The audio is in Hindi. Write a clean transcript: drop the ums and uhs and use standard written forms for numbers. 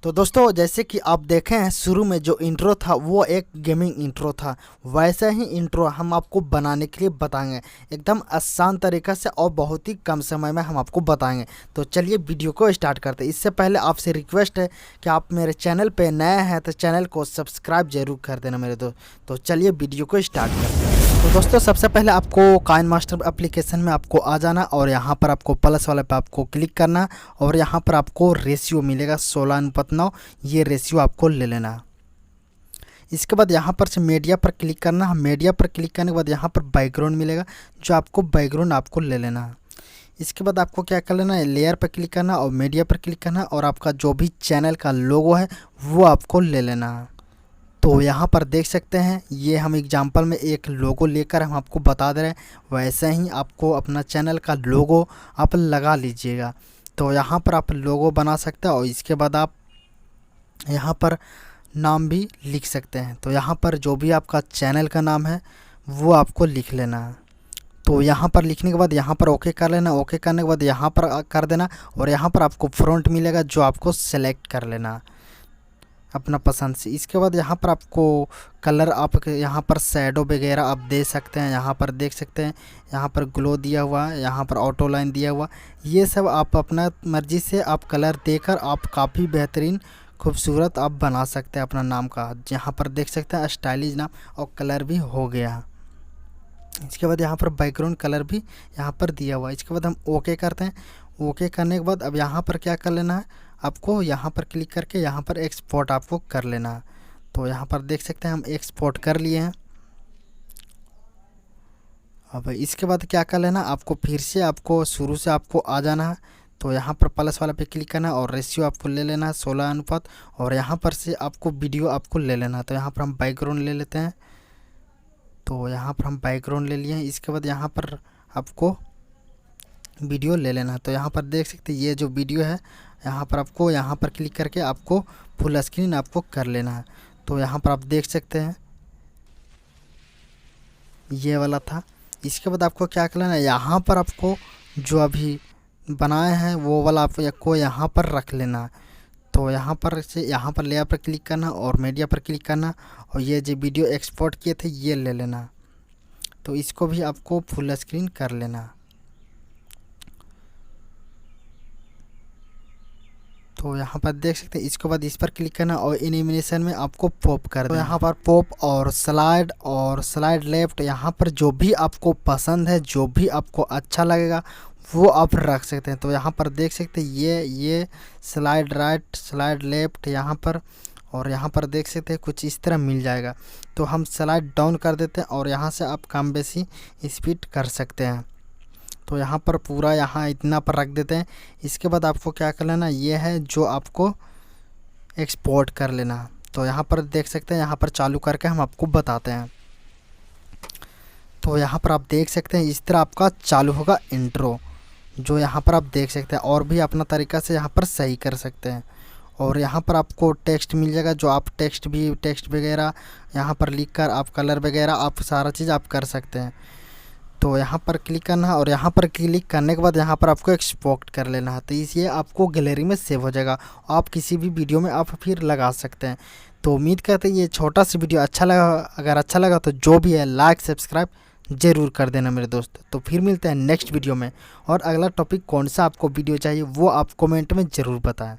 तो दोस्तों जैसे कि आप देखें हैं शुरू में जो इंट्रो था वो एक गेमिंग इंट्रो था, वैसा ही इंट्रो हम आपको बनाने के लिए बताएंगे एकदम आसान तरीक़ा से और बहुत ही कम समय में हम आपको बताएंगे। तो चलिए वीडियो को स्टार्ट करते हैं। इससे पहले आपसे रिक्वेस्ट है कि आप मेरे चैनल पे नए हैं तो चैनल को सब्सक्राइब जरूर कर देना मेरे दोस्त। तो चलिए वीडियो को स्टार्ट करते हैं। तो दोस्तों सबसे पहले आपको काइनमास्टर एप्लीकेशन में आपको आ जाना और यहाँ पर आपको प्लस वाले पे आपको क्लिक करना और यहाँ पर आपको रेशियो मिलेगा 16:9, ये रेशियो आपको ले लेना। इसके बाद यहाँ पर से मीडिया पर क्लिक करना। मीडिया पर क्लिक करने के बाद यहाँ पर बैकग्राउंड मिलेगा, जो आपको बैकग्राउंड आपको ले लेना। इसके बाद आपको क्या कर लेना है, लेयर पर क्लिक करना और मीडिया पर क्लिक करना और आपका जो भी चैनल का लोगो है वो आपको ले लेना। तो यहाँ पर देख सकते हैं ये हम एग्जांपल में एक लोगो लेकर हम आपको बता दे रहे हैं, वैसे ही आपको अपना चैनल का लोगो आप लगा लीजिएगा। तो यहाँ पर आप लोगो बना सकते हैं और इसके बाद आप यहाँ पर नाम भी लिख सकते हैं। तो यहाँ पर जो भी आपका चैनल का नाम है वो आपको लिख लेना। तो यहाँ पर लिखने के बाद यहाँ पर ओके कर लेना। ओके करने के बाद यहाँ पर कर देना और यहाँ पर आपको फ्रंट मिलेगा जो आपको सेलेक्ट कर लेना अपना पसंद से। इसके बाद यहाँ पर आपको कलर आप यहाँ पर शैडो वगैरह आप दे सकते हैं। यहाँ पर देख सकते हैं यहाँ पर ग्लो दिया हुआ है, यहाँ पर ऑटो लाइन दिया हुआ, ये सब आप अपना मर्ज़ी से आप कलर देकर आप काफ़ी बेहतरीन खूबसूरत आप बना सकते हैं अपना नाम का। यहाँ पर देख सकते हैं स्टाइलिश नाम और कलर भी हो गया। इसके बाद यहाँ पर बैकग्राउंड कलर भी यहाँ पर दिया हुआ है। इसके बाद हम ओके करते हैं। ओके करने के बाद अब यहाँ पर क्या कर लेना है, आपको यहाँ पर क्लिक करके यहाँ पर एक्सपोर्ट आपको कर लेना। तो यहाँ पर देख सकते हैं हम एक्सपोर्ट कर लिए हैं। अब इसके बाद क्या कर लेना, आपको फिर से आपको शुरू से आपको आ जाना है। तो यहाँ पर प्लस वाला पे क्लिक करना और रेशियो आपको ले लेना है 16:9 और यहाँ पर से आपको वीडियो आपको ले लेना है। तो यहाँ पर हम बैकग्राउंड ले लेते हैं। तो यहाँ पर हम बैकग्राउंड ले लिए हैं। इसके बाद यहाँ पर आपको वीडियो ले लेना। तो यहाँ पर देख सकते हैं ये जो वीडियो है यहाँ पर आपको यहाँ पर क्लिक करके आपको फुल स्क्रीन आपको कर लेना है। तो यहाँ पर आप देख सकते हैं ये वाला था। इसके बाद आपको क्या कर लेना है, यहाँ पर आपको जो अभी बनाए हैं वो वाला आपको यहाँ पर रख लेना। तो यहाँ पर से यहाँ पर लेयर पर क्लिक करना और मीडिया पर क्लिक करना और ये जो वीडियो एक्सपोर्ट किए थे ये ले लेना। तो इसको भी आपको फुल स्क्रीन कर लेना। तो यहाँ पर देख सकते हैं इसके बाद इस पर क्लिक करना और एनिमेशन में आपको पॉप कर देना। तो यहाँ पर पॉप और स्लाइड लेफ्ट, यहाँ पर जो भी आपको पसंद है जो भी आपको अच्छा लगेगा वो आप रख सकते हैं। तो यहाँ पर देख सकते हैं ये स्लाइड राइट स्लाइड लेफ्ट यहाँ पर, और यहाँ पर देख सकते हैं कुछ इस तरह मिल जाएगा। तो हम स्लाइड डाउन कर देते हैं और यहाँ से आप कम बेसी स्पीड कर सकते हैं। तो यहाँ पर पूरा यहाँ इतना पर रख देते हैं। इसके बाद आपको क्या कर लेना, ये है जो आपको एक्सपोर्ट कर लेना। तो यहाँ पर देख सकते हैं यहाँ पर चालू करके हम आपको बताते हैं। तो यहाँ पर आप देख सकते हैं इस तरह आपका चालू होगा इंट्रो, जो यहाँ पर आप देख सकते हैं। और भी अपना तरीक़ा से यहाँ पर सही कर सकते हैं। और यहाँ पर आपको टेक्स्ट मिल जाएगा, जो आप टेक्स्ट वगैरह यहाँ पर लिख कर आप कलर वगैरह आप सारा चीज़ आप कर सकते हैं। तो यहाँ पर क्लिक करना है और यहाँ पर क्लिक करने के बाद यहाँ पर आपको एक्सपोर्ट कर लेना है। तो ये आपको गैलरी में सेव हो जाएगा, आप किसी भी वीडियो में आप फिर लगा सकते हैं। तो उम्मीद करते हैं ये छोटा सा वीडियो अच्छा लगा। अगर अच्छा लगा तो जो भी है लाइक सब्सक्राइब ज़रूर कर देना मेरे दोस्त। तो फिर मिलते हैं नेक्स्ट वीडियो में, और अगला टॉपिक कौन सा आपको वीडियो चाहिए वो आप कमेंट में ज़रूर बताएं।